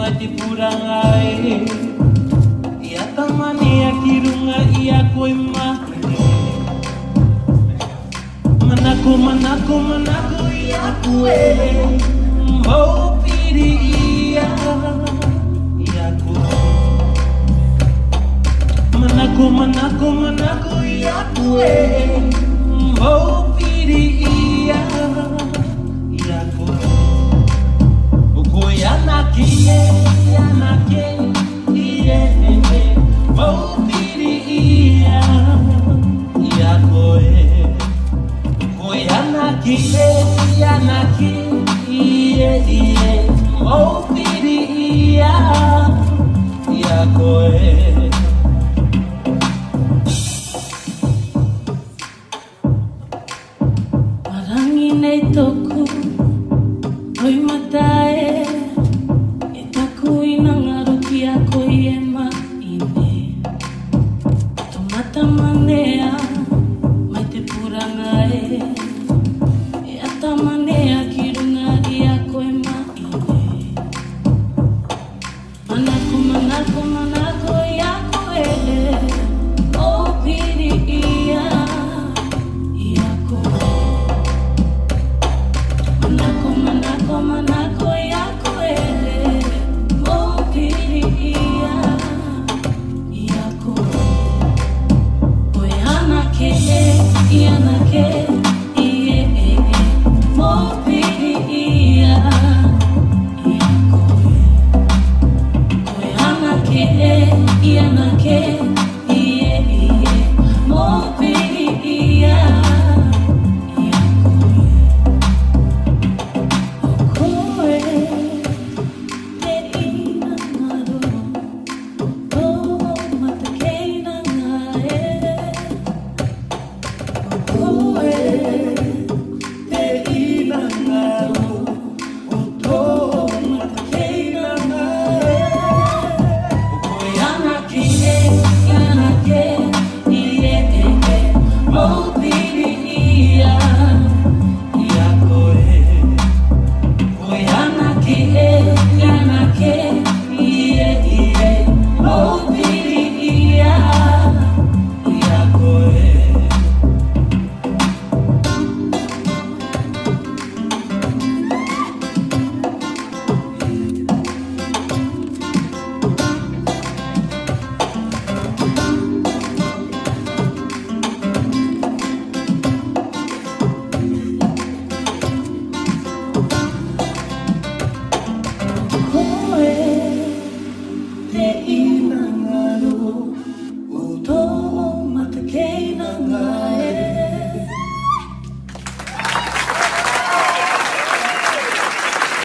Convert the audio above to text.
mati purang ae ia tamani akirunga ia koima manako manako manako ia kue mau piri ia kue manako manako manako ia kue mau piri ia kue Yanake, yanake, iye, mau piri iya, iya koe. Koe yanake, yanake, iye, mau piri iya, iya koe. Marangi nei toku, oi matae. Manea, mai te puranga e ata manea ki runga i a koe maine. Manako, manako, manako i a koe o piri i a koe. Manako, manako, manako i a koe o piri i a koe. Yanake, iye, mo piri iya, iya koe. Koe yanake, yanake, iye, mo piri iya, iya koe. O koe, te ina ngaro, o mata keina ngae. Te